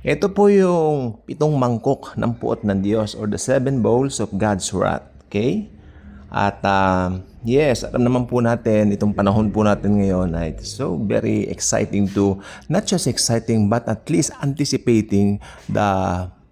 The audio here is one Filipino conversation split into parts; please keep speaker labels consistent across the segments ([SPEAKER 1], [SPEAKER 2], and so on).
[SPEAKER 1] Ito po yung 7 mangkok ng puot ng Diyos or the 7 bowls of God's wrath. Okay? At yes, alam naman po natin, itong panahon po natin ngayon ay it's so very exciting to, not just exciting but at least anticipating the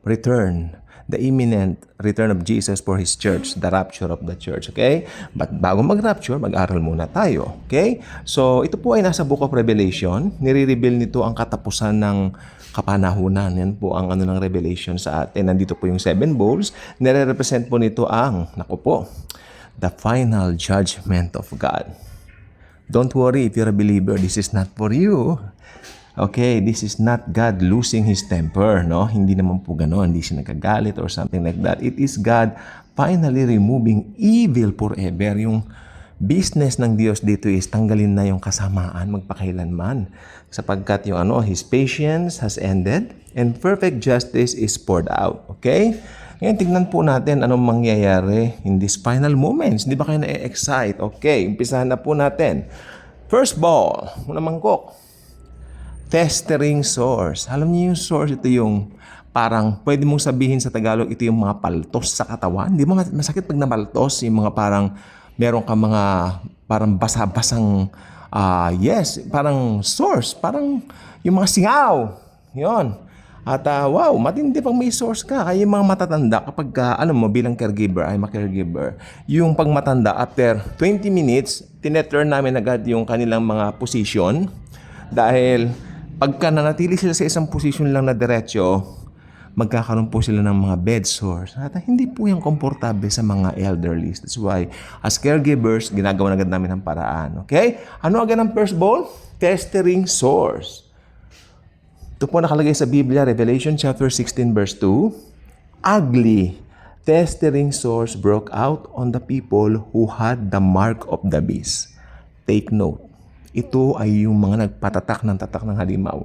[SPEAKER 1] return, the imminent return of Jesus for His church, the rapture of the church, okay? But bago mag-rapture, mag-aral muna tayo, okay? So, ito po ay nasa Book of Revelation. Nire-reveal nito ang katapusan ng kapanahunan. Yan po ang ng Revelation sa atin. Nandito po yung 7 bowls. Nire-represent po nito ang, naku po, the final judgment of God. Don't worry if you're a believer, this is not for you. Okay, this is not God losing His temper, no? Hindi naman po gano'n, hindi siya nagkagalit or something like that. It is God finally removing evil forever. Yung business ng Diyos dito is tanggalin na yung kasamaan magpakailanman. Sapagkat yung His patience has ended and perfect justice is poured out. Okay? Ngayon, tignan po natin anong mangyayari in these final moments. Hindi ba kayo na-excite? Okay, umpisahan na po natin. First ball, unang mangkok. Festering sores. Alam niyo yung sores, ito yung parang, pwede mong sabihin sa Tagalog, ito yung mga paltos sa katawan. Di ba masakit pag nabaltos? Yung mga parang, meron ka mga parang basa-basang, yes, parang sores. Parang yung mga singaw. Yon. At wow, matindi pang may source ka. Kaya yung mga matatanda, kapag bilang caregiver, I'm a caregiver, yung pag matanda, after 20 minutes, tineturn namin agad yung kanilang mga position. Dahil pagka nanatili sila sa isang position lang na diretso, magkakaroon po sila ng mga bed sores. At hindi po yung komportable sa mga elderly. That's why, as caregivers, ginagawa agad namin ang paraan. Okay? Ano agad ang first bowl? Festering sores. Ito po nakalagay sa Biblia, Revelation chapter 16 verse 2. Ugly, festering sores broke out on the people who had the mark of the beast. Take note. Ito ay yung mga nagpatatak ng halimaw.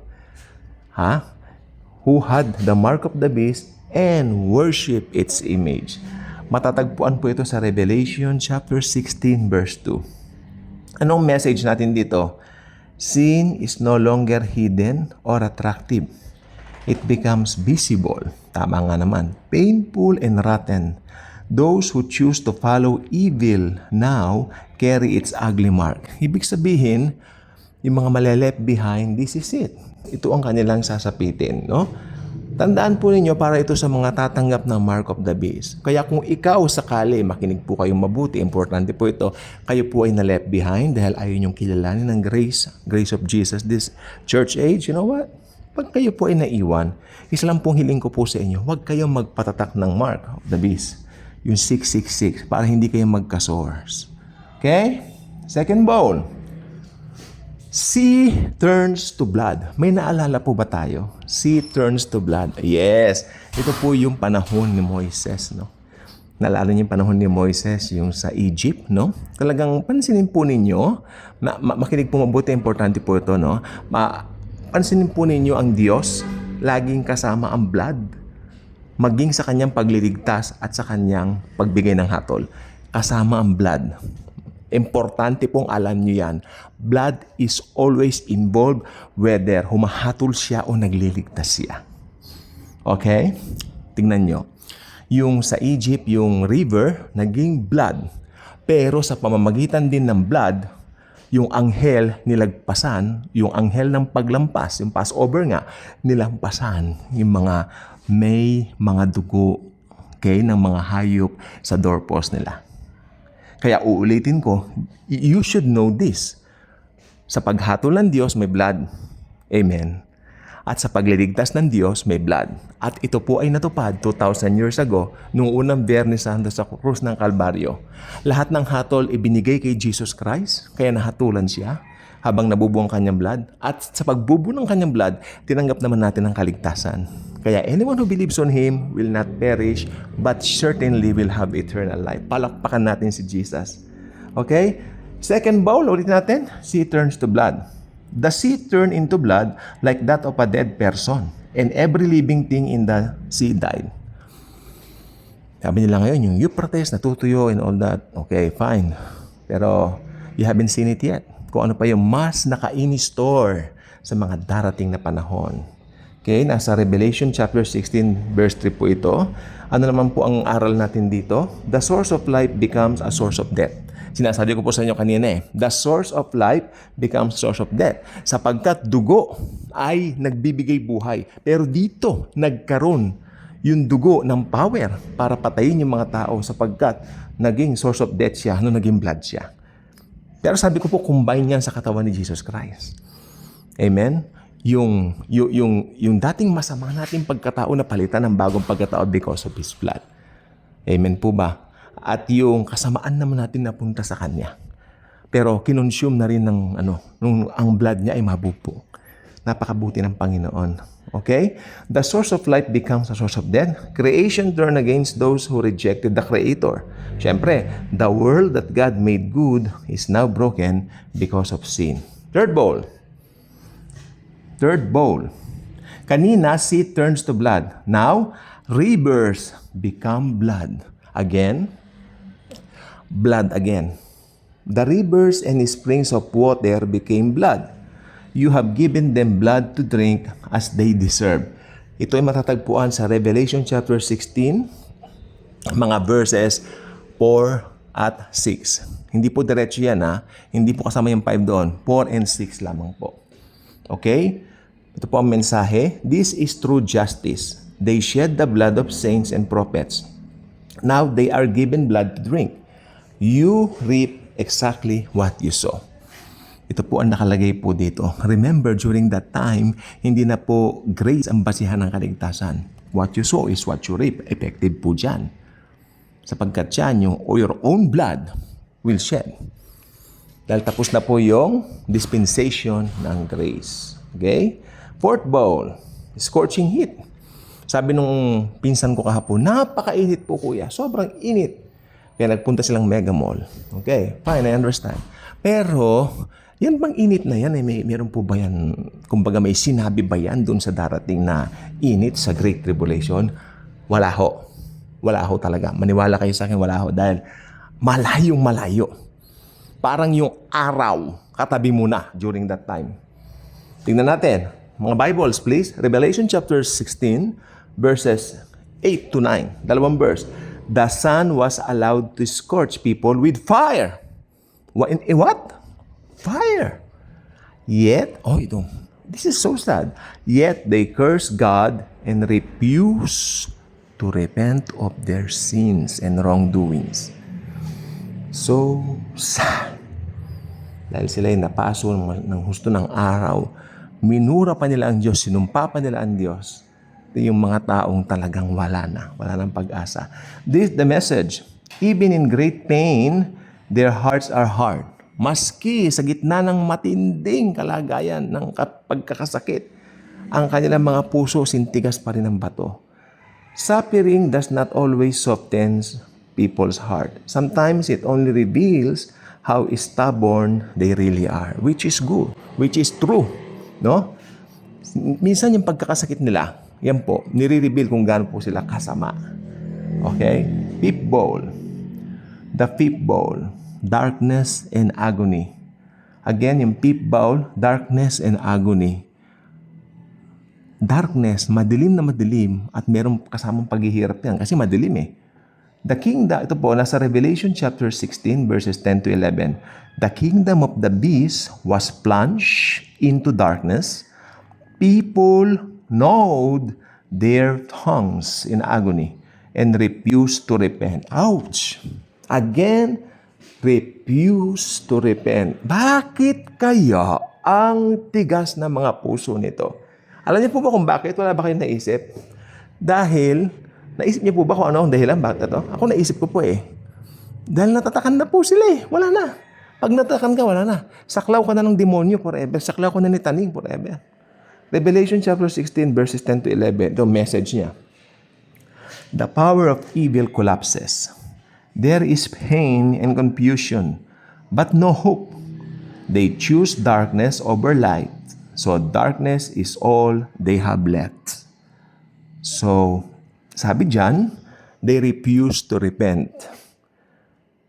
[SPEAKER 1] Who had the mark of the beast and worship its image. Matatagpuan po ito sa Revelation chapter 16 verse 2. Anong message natin dito? Sin is no longer hidden or attractive. It becomes visible. Tama nga naman. Painful and rotten. Those who choose to follow evil now carry its ugly mark. Ibig sabihin, yung mga maleleft behind, this is it. Ito ang kanilang sasapitin, no? Tandaan po ninyo para ito sa mga tatanggap ng mark of the beast. Kaya kung ikaw sakali, makinig po kayong mabuti, importante po ito, kayo po ay na-left behind dahil ayaw niyong kilalanin ng grace of Jesus this church age, you know what? Pag kayo po ay naiwan, isa lang pong hiling ko po sa inyo, huwag kayong magpatatak ng mark of the beast. Yung 666, para hindi kayo magka-source. Okay? Second bowl. Sea turns to blood. May naalala po ba tayo? Sea turns to blood. Yes. Ito po yung panahon ni Moises, no? Naalala niyo yung panahon ni Moises, yung sa Egypt, no? Talagang pansinin po ninyo, makinig po mabuti, importante po ito, no? Pansinin po ninyo ang Diyos, laging kasama ang blood. Maging sa kanyang pagliligtas at sa kanyang pagbigay ng hatol. Kasama ang blood. Importante pong alam nyo yan. Blood is always involved whether humahatol siya o nagliligtas siya. Okay? Tingnan nyo. Yung sa Egypt, yung river, naging blood. Pero sa pamamagitan din ng blood, yung anghel nilagpasan, yung anghel ng paglampas, yung Passover nga, nilampasan yung mga may mga dugo, okay, ng mga hayop sa doorpost nila. Kaya uulitin ko, you should know this. Sa paghatol ng Diyos, may blood. Amen. At sa pagliligtas ng Diyos, may blood. At ito po ay natupad 2,000 years ago, nung unang Biyernes Santo sa krus ng Kalbaryo. Lahat ng hatol ibinigay kay Jesus Christ, kaya nahatulan siya habang nabubuo ang kanyang blood. At sa pagbubuo ng kanyang blood, tinanggap naman natin ang kaligtasan. Kaya anyone who believes on Him will not perish, but certainly will have eternal life. Palakpakan natin si Jesus. Okay? Second bowl, ulit natin. Sea turns to blood. The sea turned into blood like that of a dead person, and every living thing in the sea died. Sabi nila ngayon, yung Euphrates, natutuyo and all that. Okay, fine. Pero you haven't seen it yet. Kung ano pa yung mas naka-in-store sa mga darating na panahon. Okay, nasa Revelation chapter 16 verse 3 po ito. Ano naman po ang aral natin dito? The source of life becomes a source of death. Sinasabi ko po sa inyo kanina the source of life becomes source of death. Sapagkat dugo ay nagbibigay buhay. Pero dito, nagkaroon yung dugo ng power para patayin yung mga tao sapagkat naging source of death siya, naging blood siya. Pero sabi ko po, combine yan sa katawan ni Jesus Christ. Amen? Yung dating masama nating pagkatao na palitan ng bagong pagkatao because of His blood. Amen po ba? At yung kasamaan naman natin napunta sa Kanya. Pero kinonsume na rin ng nung ang blood niya ay mabupo. Napakabuti ng Panginoon. Okay? The source of life becomes a source of death. Creation turned against those who rejected the Creator. Siyempre, the world that God made good is now broken because of sin. Third bowl. Kanina, sea turns to blood. Now, rivers become blood. Again, blood again. The rivers and springs of water became blood. You have given them blood to drink as they deserve. Ito ay matatagpuan sa Revelation chapter 16, mga verses 4 at 6. Hindi po diretso yan Hindi po kasama yung 5 doon. 4 and 6 lamang po. Okay? Ito po ang mensahe. This is true justice. They shed the blood of saints and prophets. Now they are given blood to drink. You reap exactly what you sow. Ito po ang nakalagay po dito. Remember, during that time, hindi na po grace ang basihan ng kaligtasan. What you sow is what you reap. Effective po dyan. Sapagkat dyan, your own blood will shed. Dahil tapos na po yung dispensation ng grace. Okay? Fourth bowl, scorching heat. Sabi nung pinsan ko kahapon, napakainit po kuya. Sobrang init. Kaya nagpunta silang Mega Mall. Okay, fine, I understand. Pero, yan bang init na yan? Meron po ba yan? Kumbaga may sinabi ba yan dun sa darating na init sa Great Tribulation? Wala ho. Wala ho talaga. Maniwala kayo sa akin, wala ho. Dahil malayong malayo. Parang yung araw, katabi mo na during that time. Tingnan natin. Mga Bibles, please. Revelation chapter 16, verses 8 to 9. Dalawang verse. The sun was allowed to scorch people with fire. In what? Fire. Yet, this is so sad. Yet they curse God and refuse to repent of their sins and wrongdoings. So sad. Dahil sila ay napaso ng husto ng araw, minura pa nila ang Diyos, sinumpa pa nila ang Diyos. Ito yung mga taong talagang wala ng pag-asa. This is the message. Even in great pain, their hearts are hard. Maski sa gitna ng matinding kalagayan ng pagkakasakit, ang kanilang mga puso sintigas pa rin ng bato. Suffering does not always soften people's heart. Sometimes it only reveals how stubborn they really are, which is good, which is true. No? Minsan yung pagkakasakit nila, yan po, nire-reveal kung gaano po sila kasama. Okay? Fifth bowl. The fifth bowl. Darkness and agony. Again, yung fifth bowl, darkness and agony. Darkness, madilim na madilim at merong kasamang paghihirap yan kasi madilim The kingdom, ito po, nasa Revelation chapter 16 verses 10 to 11. The kingdom of the beast was plunged into darkness. People gnawed their tongues in agony and refused to repent. Ouch! Again, refused to repent. Bakit kaya ang tigas ng mga puso nito? Alam niyo po ba kung bakit? Wala ba kayong naisip? Dahil naisip niyo po ba kung ano ang dahilan? Bakit ito? Ako naisip ko po Dahil natatakan na po sila Wala na. Pag natatakan ka, wala na. Saklaw ka na ng demonyo forever. Saklaw ka na ni taning forever. Revelation chapter 16 verses 10 to 11. Ito message niya. The power of evil collapses. There is pain and confusion, but no hope. They choose darkness over light. So darkness is all they have left. So, sabi dyan, they refuse to repent.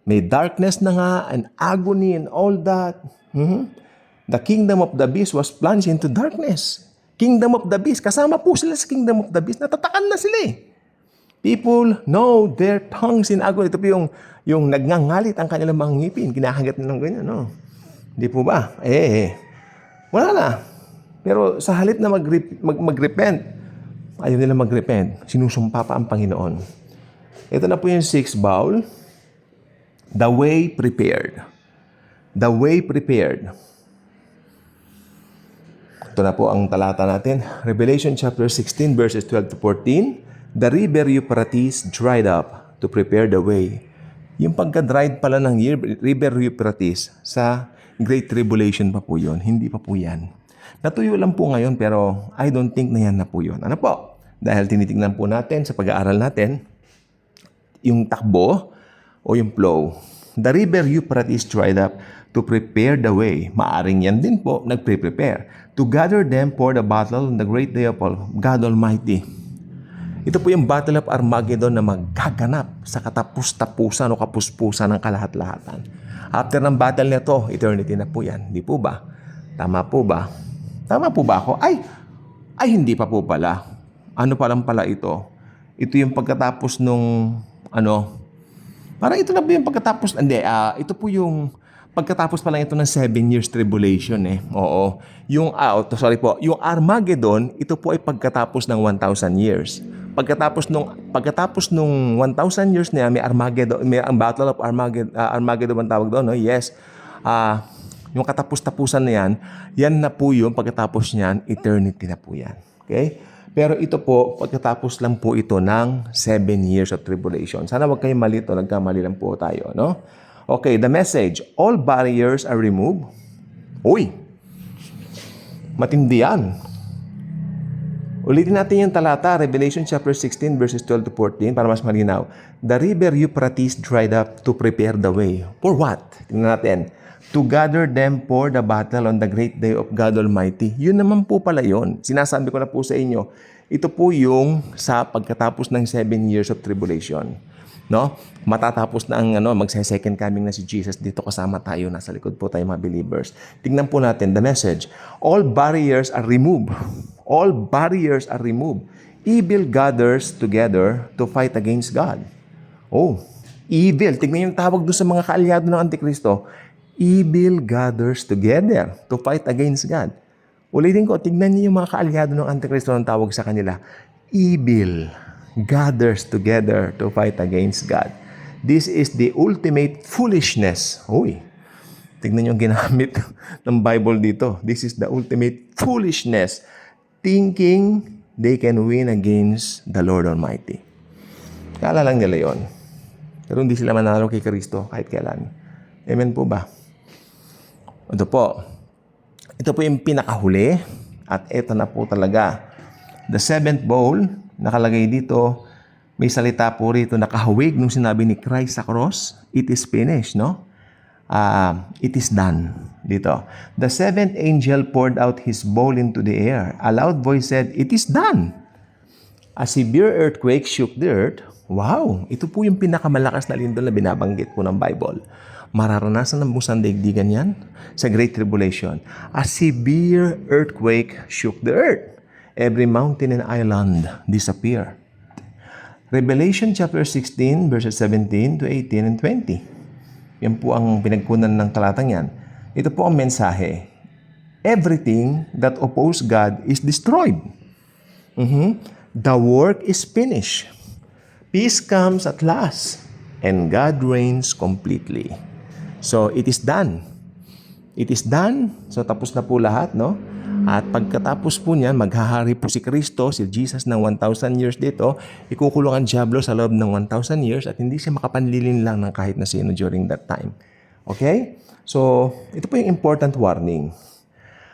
[SPEAKER 1] May darkness na nga, and agony and all that. The kingdom of the beast was plunged into darkness. Kingdom of the Beast. Kasama po sila sa Kingdom of the Beast. Natatakan na sila eh. People know their tongues in agony. Ito po yung nagngangalit ang kanilang mga ngipin. Kinakagat na ng ganyan, no? Hindi po ba? Wala na. Pero sa halip na mag-repent, ayaw nila mag-repent. Sinusumpa pa ang Panginoon. Ito na po yung 6th bowl. The way prepared. The way prepared. Ito na po ang talata natin. Revelation chapter 16 verses 12 to 14. The river Euphrates dried up to prepare the way. Yung pagka-dried pala ng river Euphrates sa Great Tribulation pa po yun. Hindi pa po yan. Natuyo lang po ngayon pero I don't think na yan na po yun. Ano po? Dahil tinitingnan po natin sa pag-aaral natin yung takbo o yung flow. The river Euphrates dried up to prepare the way. Maaring yan din po nagpre-prepare. To gather them for the battle on the great day of God Almighty. Ito po yung Battle of Armageddon na magaganap sa katapus-tapusan o kapuspusan ng kalahat-lahatan. After ng battle nito, eternity na po yan. Hindi po ba? Tama po ba? Tama po ba ako? Ay, hindi pa po pala. Ano pa lang pala ito? Ito yung pagkatapos nung, parang ito na ba yung pagkatapos, ito po yung pagkatapos pa lang ito ng 7 years tribulation eh. Oo. Yung Armageddon, ito po ay pagkatapos ng 1,000 years. Pagkatapos nung 1,000 years na may Armageddon, may ang Battle of Armageddon ang tawag doon, no? Yes. Yung katapos-tapusan na yan na po yung pagkatapos niyan, eternity na po yan. Okay? Pero ito po, pagkatapos lang po ito ng 7 years of tribulation. Sana wag kayong malito, nagkamali lang po tayo, no? Okay, the message, all barriers are removed. Uy, matindi yan. Ulitin natin yung talata, Revelation chapter 16 verses 12 to 14 para mas malinaw. The river Euphrates dried up to prepare the way. For what? Tingnan natin. To gather them for the battle on the great day of God Almighty. Yun naman po pala yun. Sinasabi ko na po sa inyo, ito po yung sa pagkatapos ng 7 years of tribulation. No? Matatapos na ang magse-second coming na si Jesus dito kasama tayo, nasa likod po tayo mga believers. Tingnan po natin the message. All barriers are removed. All barriers are removed. Evil gathers together to fight against God. Oh, evil. Tingnan yung tawag doon sa mga kaalyado ng Antikristo. Evil gathers together to fight against God. Ulitin ko, tingnan niyo yung mga kaalyado ng Antikristo ang tawag sa kanila. Evil gathers together to fight against God. This is the ultimate foolishness. Uy, tignan yung ginamit ng Bible dito. This is the ultimate foolishness. Thinking they can win against the Lord Almighty. Kala lang nila yun. Pero hindi sila manalo kay Kristo kahit kailan. Amen po ba? Ito po. Ito po yung pinakahuli. At ito na po talaga. The 7th bowl, nakalagay dito, may salita po rito, nakahawig nung sinabi ni Christ sa cross, it is finished, no? It is done. Dito. The 7th angel poured out his bowl into the air. A loud voice said, it is done. A severe earthquake shook the earth. Wow! Ito po yung pinakamalakas na lindol na binabanggit po ng Bible. Mararanasan ng buong daigdigan yan sa Great Tribulation. A severe earthquake shook the earth. Every mountain and island disappeared. Revelation chapter 16 verses 17 to 18 and 20. Yan po ang pinagkunan ng talatang yan. Ito po ang mensahe. Everything that opposes God is destroyed. The work is finished. Peace comes at last. And God reigns completely. So, it is done. It is done. So, tapos na po lahat, no? At pagkatapos po niyan, maghahari po si Kristo, si Jesus ng 1,000 years dito, ikukulong ang Diablo sa loob ng 1,000 years at hindi siya makapanlilin lang ng kahit na sino during that time. Okay? So, ito po yung important warning.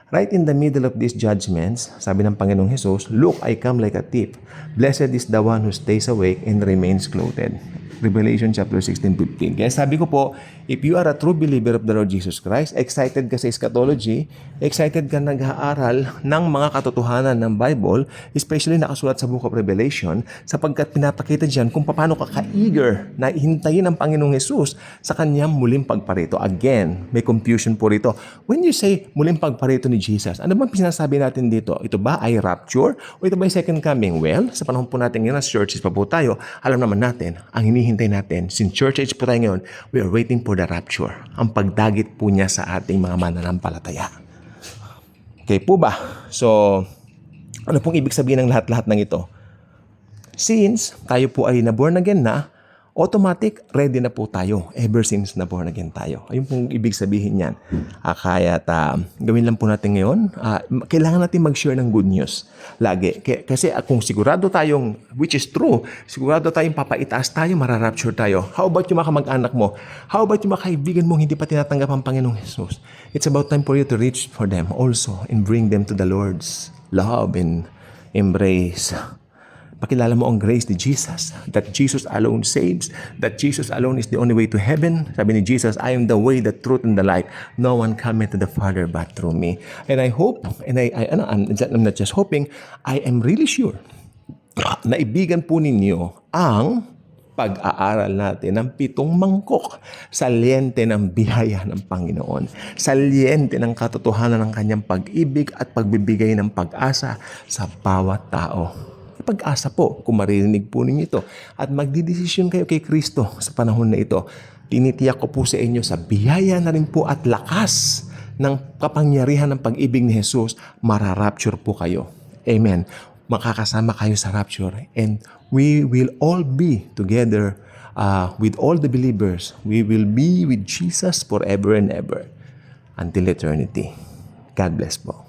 [SPEAKER 1] Right in the middle of these judgments, sabi ng Panginoong Jesus, look, I come like a thief. Blessed is the one who stays awake and remains clothed. Revelation chapter 16:15. Kaya sabi ko po, if you are a true believer of the Lord Jesus Christ, excited ka sa eschatology, excited ka nag-aaral ng mga katotohanan ng Bible, especially nakasulat sa Book of Revelation, sapagkat pinapakita diyan kung paano ka ka-eager na hintayin ang Panginoong Hesus sa kanyang muling pagparito. Again, may confusion po rito. When you say muling pagparito ni Jesus, ano bang sinasabi natin dito? Ito ba ay rapture o ito ba ay second coming? Well, sa panahon po natin ngayon, as churches pa po tayo, alam naman natin, ang hinihintay natin, since church age po tayo ngayon, we are waiting for the rapture. Ang pagdagit po niya sa ating mga mananampalataya. Okay po ba? So, ano pong ibig sabihin ng lahat-lahat ng ito? Since tayo po ay na-born again na, automatic, ready na po tayo ever since na-born again tayo. Ayun pong ibig sabihin niyan. Kaya gawin lang po natin ngayon. Kailangan natin mag-share ng good news lagi. Kasi kung sigurado tayong, which is true, sigurado tayong papaitaas tayo, mararapture tayo. How about yung mga kamag-anak mo? How about yung mga kaibigan mong hindi pa tinatanggap ang Panginoong Jesus? It's about time for you to reach for them also and bring them to the Lord's love and embrace. Pakilala mo ang grace ni Jesus, that Jesus alone saves, that Jesus alone is the only way to heaven. Sabi ni Jesus, I am the way, the truth, and the life. No one cometh to the Father but through me. And I hope, and I'm not just hoping, I am really sure na ibigan po ninyo ang pag-aaral natin ng 7 mangkok, saliente ng biyaya ng Panginoon, saliente ng katotohanan ng kanyang pag-ibig at pagbibigay ng pag-asa sa bawat tao. Pag-asa po kung maririnig po ninyo ito at magdidesisyon kayo kay Kristo sa panahon na ito. Tinitiyak ko po sa inyo sa biyaya na rin po at lakas ng kapangyarihan ng pag-ibig ni Jesus, mararapture po kayo. Amen. Makakasama kayo sa rapture and we will all be together with all the believers. We will be with Jesus forever and ever until eternity. God bless po.